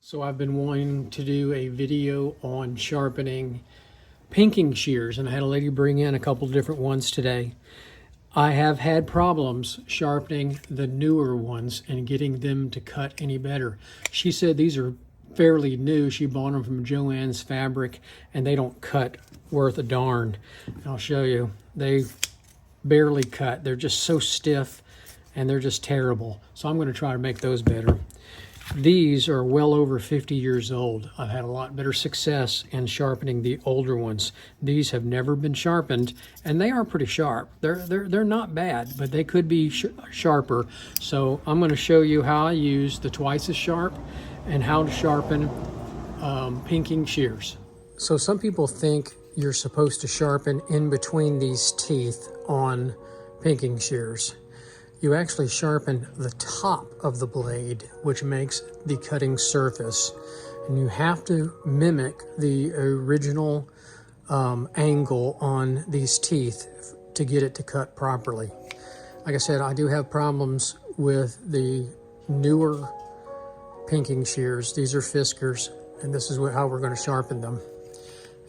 So I've been wanting to do a video on sharpening pinking shears, and I had a lady bring in a couple different ones today. I have had problems sharpening the newer ones and getting them to cut any better. She said these are fairly new. She bought them from Joann's Fabric and they don't cut worth a darn. I'll show you. They barely cut. They're just so stiff and they're just terrible. So I'm going to try to make those better. These are well over 50 years old. I've had a lot better success in sharpening the older ones. These have never been sharpened, and they are pretty sharp. They're not bad, but they could be sharper. So I'm going to show you how I use the twice as sharp and how to sharpen pinking shears. So some people think you're supposed to sharpen in between these teeth on pinking shears. You actually sharpen the top of the blade, which makes the cutting surface. And you have to mimic the original angle on these teeth to get it to cut properly. Like I said, I do have problems with the newer pinking shears. These are Fiskars, and this is how we're going to sharpen them.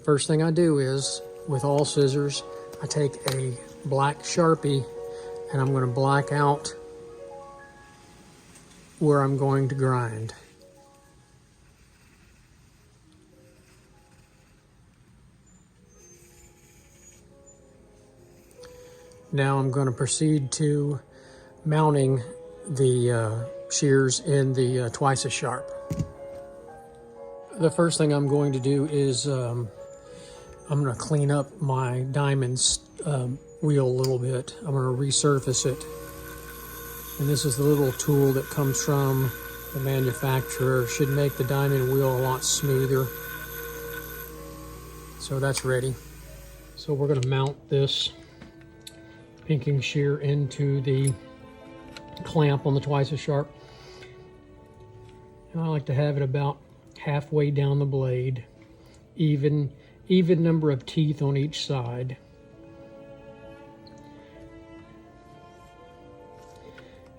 First thing I do is, with all scissors, I take a black Sharpie and I'm going to black out where I'm going to grind. Now I'm going to proceed to mounting the shears in the twice as sharp. The first thing I'm going to do is I'm going to clean up my diamonds wheel a little bit. I'm going to resurface it. And this is the little tool that comes from the manufacturer. Should make the diamond wheel a lot smoother. So that's ready. So we're going to mount this pinking shear into the clamp on the twice as sharp. And I like to have it about halfway down the blade. Even number of teeth on each side.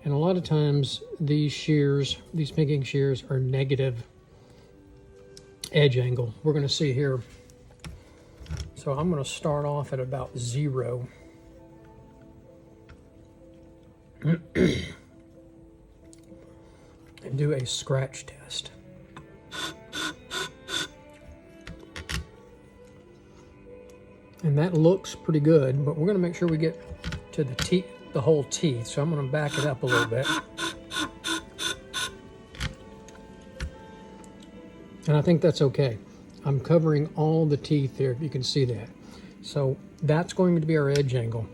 And a lot of times these shears, these pinking shears, are negative edge angle. We're going to see here. So I'm going to start off at about 0. And do a scratch test. And that looks pretty good, but we're going to make sure we get to the teeth, the whole teeth. So I'm going to back it up a little bit. And I think that's okay. I'm covering all the teeth there, if you can see that. So that's going to be our edge angle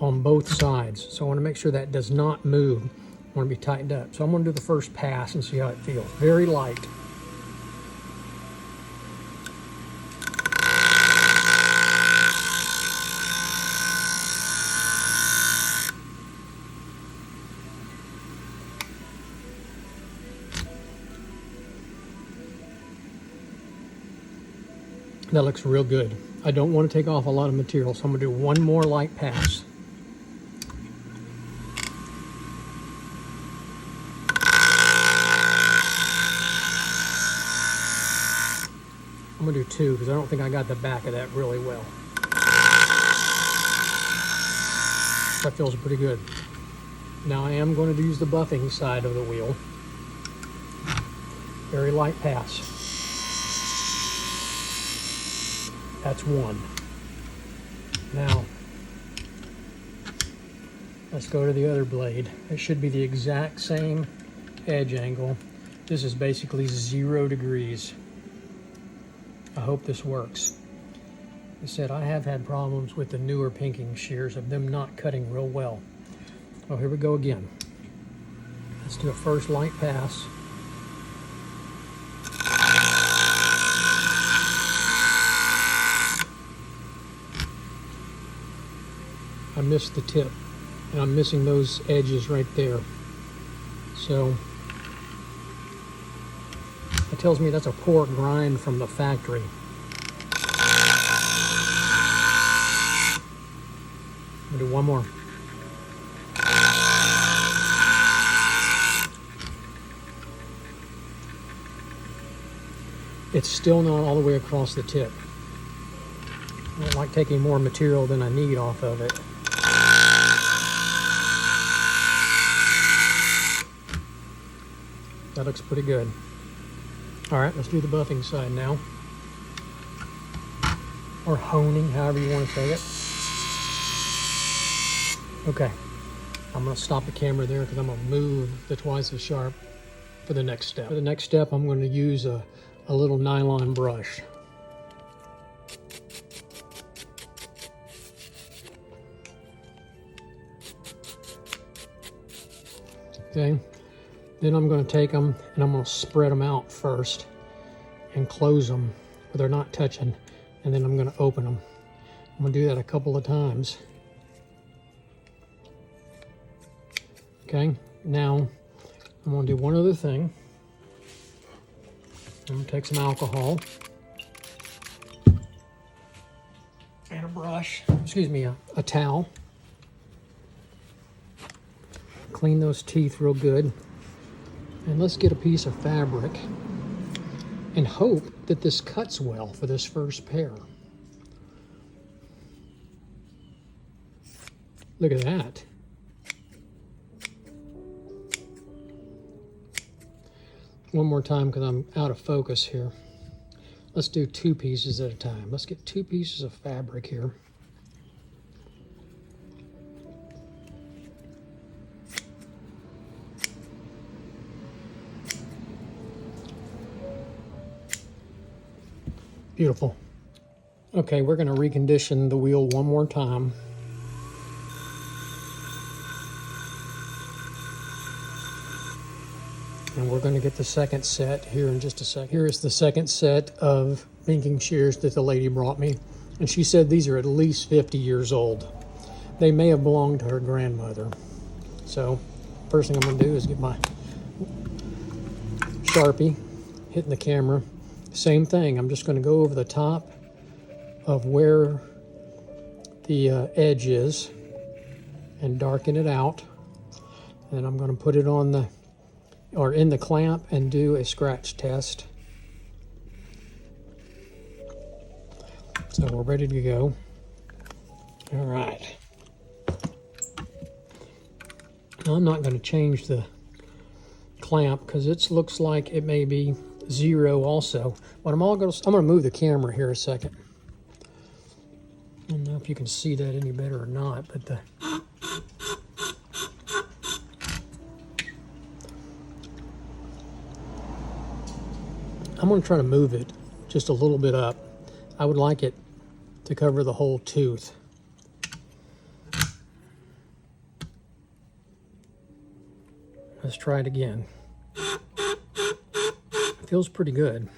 on both sides. So I want to make sure that does not move. I want to be tightened up. So I'm going to do the first pass and see how it feels. Very light. That looks real good. I don't want to take off a lot of material, so I'm going to do one more light pass. I'm going to do 2 because I don't think I got the back of that really well. That feels pretty good. Now I am going to use the buffing side of the wheel. Very light pass. That's 1. Now, let's go to the other blade. It should be the exact same edge angle. This is basically 0 degrees. I hope this works. Like I said, I have had problems with the newer pinking shears of them not cutting real well. Oh, here we go again. Let's do a first light pass. I missed the tip, and I'm missing those edges right there. So it tells me that's a poor grind from the factory. I'm gonna do one more. it's still not all the way across the tip. I don't like taking more material than I need off of it. That looks pretty good. All right, let's do the buffing side now. Or honing, however you want to say it. Okay, I'm going to stop the camera there because I'm going to move the twice as sharp for the next step. For the next step, I'm going to use a little nylon brush. Okay, then I'm going to take them and I'm going to spread them out first and close them where they're not touching, and then I'm going to open them. I'm going to do that a couple of times. Okay, now I'm going to do one other thing. I'm going to take some alcohol and a brush, excuse me, a towel. Clean those teeth real good. And let's get a piece of fabric and hope that this cuts well for this first pair. Look at that. One more time because I'm out of focus here. Let's do 2 pieces at a time. Let's get 2 pieces of fabric here. Beautiful. Okay, we're going to recondition the wheel one more time. And we're going to get the second set here in just a second. Here is the second set of pinking shears that the lady brought me. And she said these are at least 50 years old. They may have belonged to her grandmother. So, first thing I'm going to do is get my Sharpie, hitting the camera. Same thing, I'm just going to go over the top of where the edge is and darken it out. And I'm going to put it on the, or in the clamp, and do a scratch test. So we're ready to go. All right. Now I'm not going to change the clamp because it looks like it may be 0 also. But I'm going to move the camera here a second. I don't know if you can see that any better or not, but I'm going to try to move it just a little bit up. I would like it to cover the whole tooth. Let's try it again. Feels pretty good.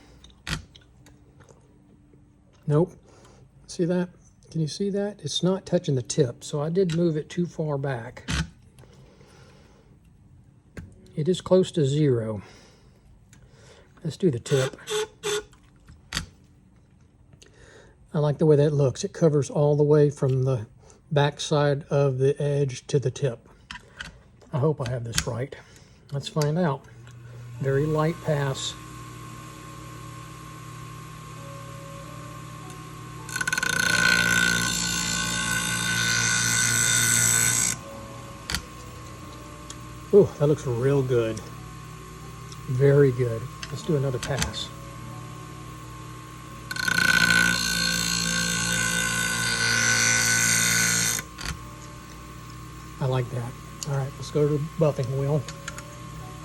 Nope. See that? Can you see that? It's not touching the tip, so I did move it too far back. It is close to 0. Let's do the tip. I like the way that looks. It covers all the way from the back side of the edge to the tip. I hope I have this right. Let's find out. Very light pass. Ooh, that looks real good. Very good. Let's do another pass. I like that. All right, let's go to the buffing wheel,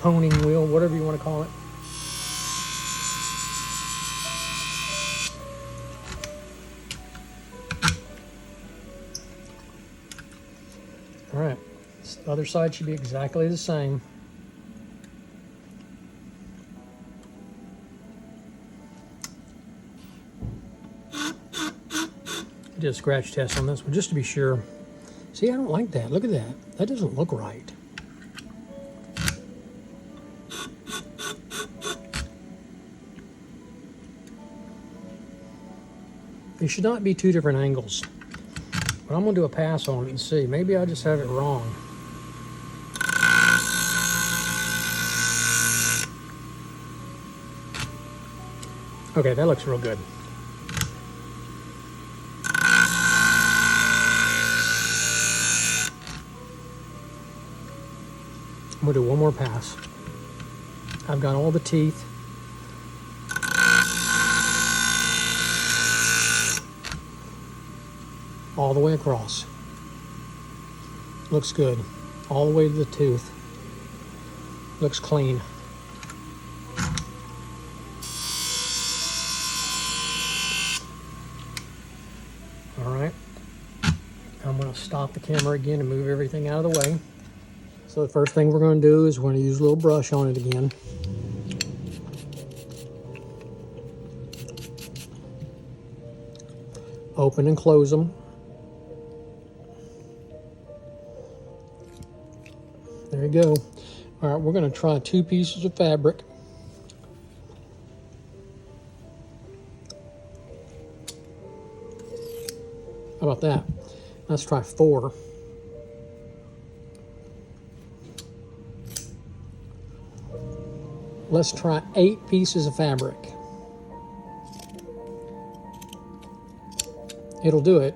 honing wheel, whatever you want to call it. All right, the other side should be exactly the same. I did a scratch test on this one just to be sure. See, I don't like that. Look at that. That doesn't look right. They should not be 2 different angles. But I'm going to do a pass on it and see. Maybe I just have it wrong. Okay, that looks real good. I'm gonna do one more pass. I've got all the teeth. All the way across. Looks good. All the way to the tooth. Looks clean. All right. I'm going to stop the camera again and move everything out of the way. So the first thing we're going to do is we're going to use a little brush on it again. Open and close them. There you go. All right, we're going to try 2 pieces of fabric. How about that? Let's try 4. Let's try 8 pieces of fabric. It'll do it.